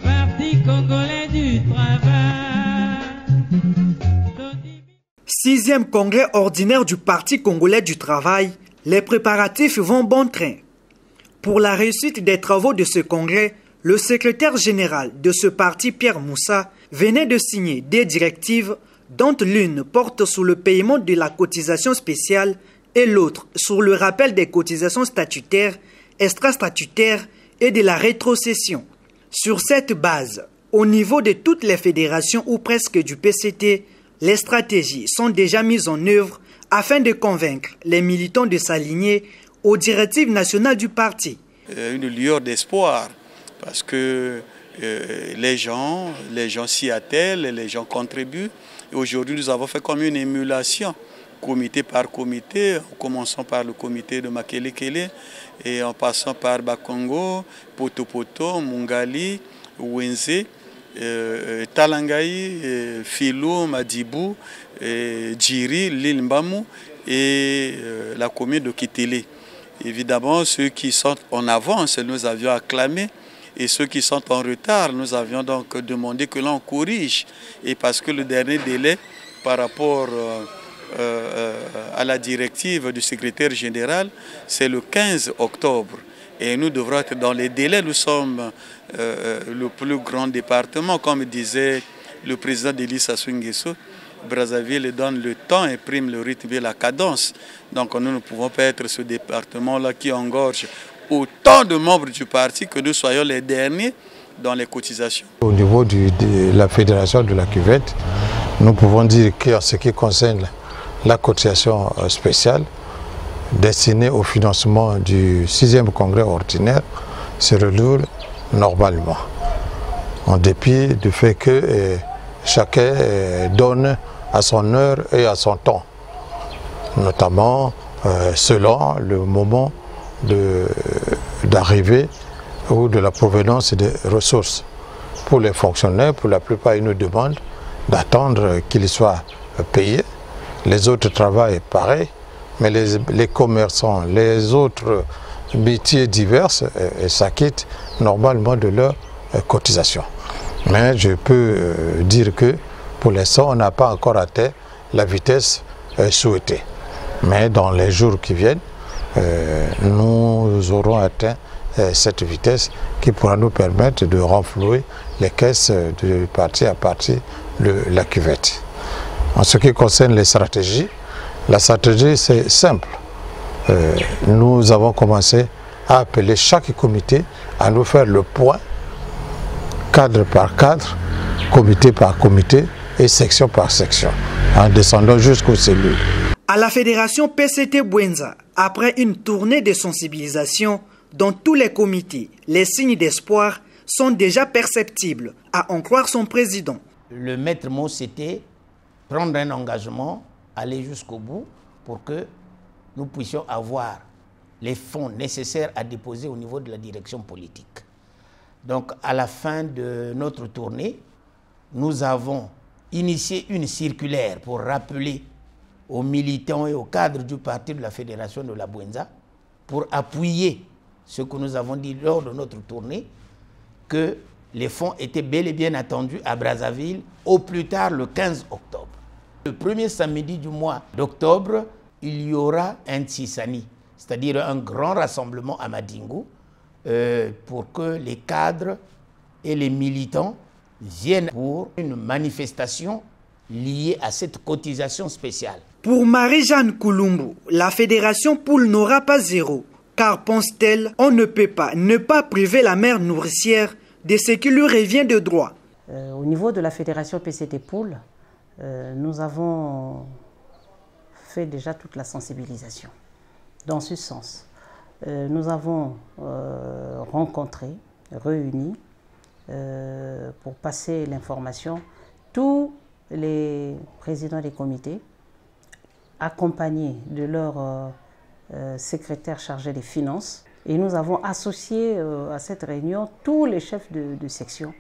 Parti congolais du travail. 6e congrès ordinaire du Parti congolais du travail, les préparatifs vont bon train. Pour la réussite des travaux de ce congrès, le secrétaire général de ce parti, Pierre Moussa, venait de signer des directives dont l'une porte sur le paiement de la cotisation spéciale et l'autre sur le rappel des cotisations statutaires, extra-statutaires et de la rétrocession. Sur cette base, au niveau de toutes les fédérations ou presque du PCT, les stratégies sont déjà mises en œuvre afin de convaincre les militants de s'aligner aux directives nationales du parti. Une lueur d'espoir parce que les gens s'y attellent, les gens contribuent. Et aujourd'hui, nous avons fait comme une émulation, comité par comité, en commençant par le comité de Makelekele et en passant par Bakongo, Potopoto, Mungali, Wenze, Talangaï, Filou, Madibou, Djiri, Lilmbamou et la commune de Kitele. Évidemment, ceux qui sont en avance, nous avions acclamé. Et ceux qui sont en retard, nous avions donc demandé que l'on corrige. Et parce que le dernier délai par rapport à la directive du secrétaire général, c'est le 15 octobre. Et nous devrons être dans les délais. Nous sommes le plus grand département, comme disait le président d'Élie Sassou Nguesso. Brazzaville donne le temps et prime le rythme et la cadence. Donc nous ne pouvons pas être ce département-là qui engorge autant de membres du parti que nous soyons les derniers dans les cotisations. Au niveau de la fédération de la cuvette, nous pouvons dire qu'en ce qui concerne la cotisation spéciale destinée au financement du 6e congrès ordinaire se déroule normalement, en dépit du fait que chacun donne à son heure et à son temps, notamment selon le moment d'arrivée ou de la provenance des ressources. Pour les fonctionnaires, pour la plupart, ils nous demandent d'attendre qu'ils soient payés. Les autres travaillent pareil, mais les commerçants, les autres métiers divers s'acquittent normalement de leur cotisation. Mais je peux dire que pour l'instant, on n'a pas encore atteint la vitesse souhaitée. Mais dans les jours qui viennent, nous aurons atteint cette vitesse qui pourra nous permettre de renflouer les caisses du parti à partir de la cuvette. En ce qui concerne les stratégies, la stratégie c'est simple. Nous avons commencé à appeler chaque comité à nous faire le point, cadre par cadre, comité par comité et section par section, en descendant jusqu'aux cellules. À la fédération PCT Bwenza, après une tournée de sensibilisation dans tous les comités, les signes d'espoir sont déjà perceptibles, à en croire son président. Le maître mot, c'était prendre un engagement, aller jusqu'au bout pour que nous puissions avoir les fonds nécessaires à déposer au niveau de la direction politique. Donc, à la fin de notre tournée, nous avons initié une circulaire pour rappeler aux militants et aux cadres du parti de la Fédération de la Bwenza pour appuyer ce que nous avons dit lors de notre tournée, que les fonds étaient bel et bien attendus à Brazzaville au plus tard le 15 octobre. Le premier samedi du mois d'octobre, il y aura un Tsisani, c'est-à-dire un grand rassemblement à Madingu, pour que les cadres et les militants viennent pour une manifestation liée à cette cotisation spéciale. Pour Marie-Jeanne Koulumbu, la fédération Poule n'aura pas zéro, car pense-t-elle, on ne peut pas ne pas priver la mère nourricière de ce qui lui revient de droit. Au niveau de la fédération PCT Poule, nous avons fait déjà toute la sensibilisation. Dans ce sens, nous avons rencontré, réuni, pour passer l'information, tous les présidents des comités, accompagnés de leur secrétaire chargé des finances. Et nous avons associé à cette réunion tous les chefs de section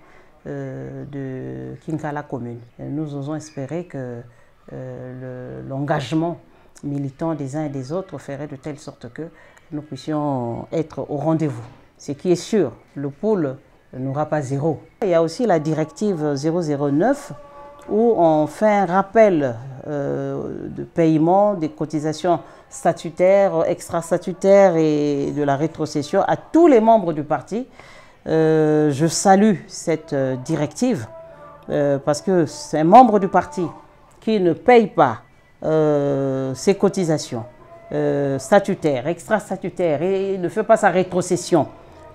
de Kinkala commune. Et nous osons espérer que l'engagement militant des uns et des autres ferait de telle sorte que nous puissions être au rendez-vous. Ce qui est sûr, le pôle n'aura pas zéro. Il y a aussi la directive 009 où on fait un rappel de paiement des cotisations statutaires, extra-statutaires et de la rétrocession à tous les membres du parti. Je salue cette directive parce que c'est un membre du parti qui ne paye pas ses cotisations statutaires, extra-statutaires et ne fait pas sa rétrocession,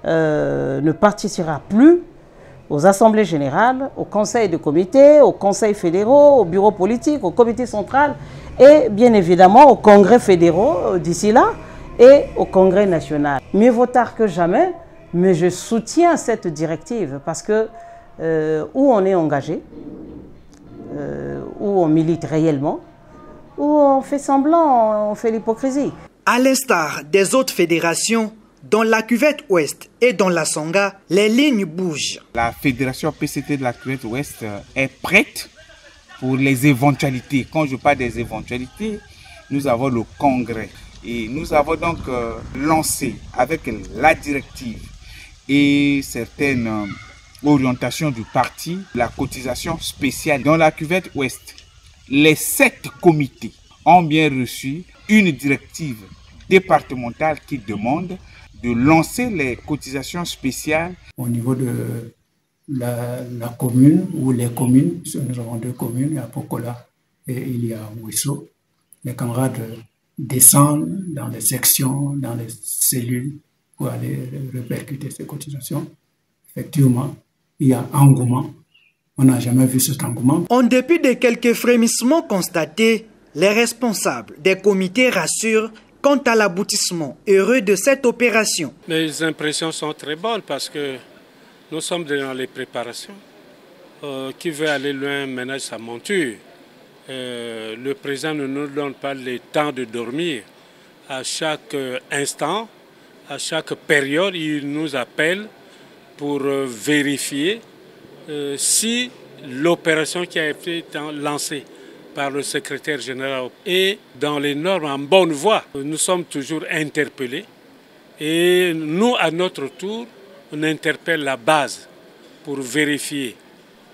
ne participera plus aux assemblées générales, aux conseils de comité, aux conseils fédéraux, aux bureaux politiques, au comité central et bien évidemment aux congrès fédéraux d'ici là et au congrès national. Mieux vaut tard que jamais, mais je soutiens cette directive parce que où on est engagé, où on milite réellement, où on fait semblant, on fait l'hypocrisie. À l'instar des autres fédérations, dans la cuvette ouest et dans la Songa, les lignes bougent. La fédération PCT de la cuvette ouest est prête pour les éventualités. Quand je parle des éventualités, nous avons le congrès. Et nous avons donc lancé avec la directive et certaines orientations du parti la cotisation spéciale. Dans la cuvette ouest, les 7 comités ont bien reçu une directive départementale qui demande de lancer les cotisations spéciales. Au niveau de la commune ou les communes, nous avons 2 communes, il y a Pokola et il y a Ouesso. Les camarades descendent dans les sections, dans les cellules pour aller répercuter ces cotisations. Effectivement, il y a engouement. On n'a jamais vu cet engouement. En dépit de quelques frémissements constatés, les responsables des comités rassurent quant à l'aboutissement heureux de cette opération. Les impressions sont très bonnes parce que nous sommes dans les préparations. Qui veut aller loin ménage sa monture. Le président ne nous donne pas le temps de dormir. À chaque instant, à chaque période, il nous appelle pour vérifier si l'opération qui a été lancée par le secrétaire général est dans les normes en bonne voie. Nous sommes toujours interpellés et nous, à notre tour, on interpelle la base pour vérifier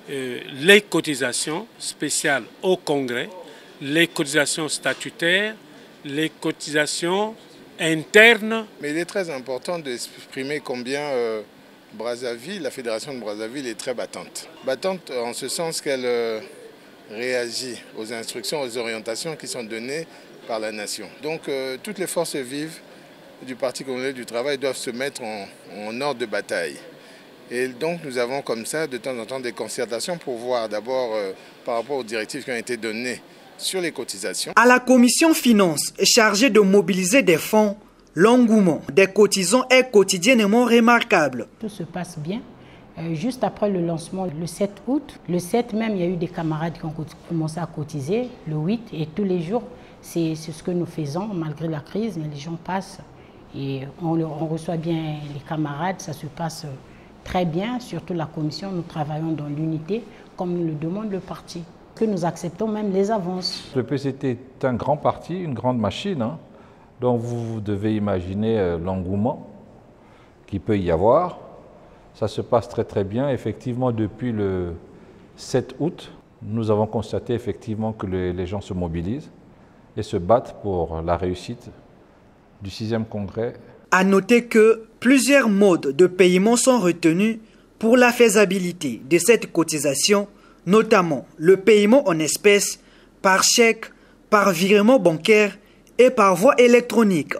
les cotisations spéciales au Congrès, les cotisations statutaires, les cotisations internes. Mais il est très important d'exprimer combien Brazzaville, la fédération de Brazzaville est très battante. Battante en ce sens qu'elle réagit aux instructions, aux orientations qui sont données par la nation. Donc toutes les forces vives du Parti congolais du travail doivent se mettre en ordre de bataille. Et donc nous avons comme ça de temps en temps des concertations pour voir d'abord par rapport aux directives qui ont été données sur les cotisations. À la commission finance chargée de mobiliser des fonds, l'engouement des cotisants est quotidiennement remarquable. Tout se passe bien. Juste après le lancement, le 7 août, le 7 même, il y a eu des camarades qui ont commencé à cotiser, le 8, et tous les jours, c'est ce que nous faisons, malgré la crise, mais les gens passent et on reçoit bien les camarades, ça se passe très bien, surtout la commission, nous travaillons dans l'unité, comme le demande le parti, que nous acceptons même les avances. Le PCT est un grand parti, une grande machine, donc vous devez imaginer l'engouement qu'il peut y avoir. Ça se passe très très bien. Effectivement, depuis le 7 août, nous avons constaté effectivement que les gens se mobilisent et se battent pour la réussite du 6e congrès. À noter que plusieurs modes de paiement sont retenus pour la faisabilité de cette cotisation, notamment le paiement en espèces, par chèque, par virement bancaire et par voie électronique.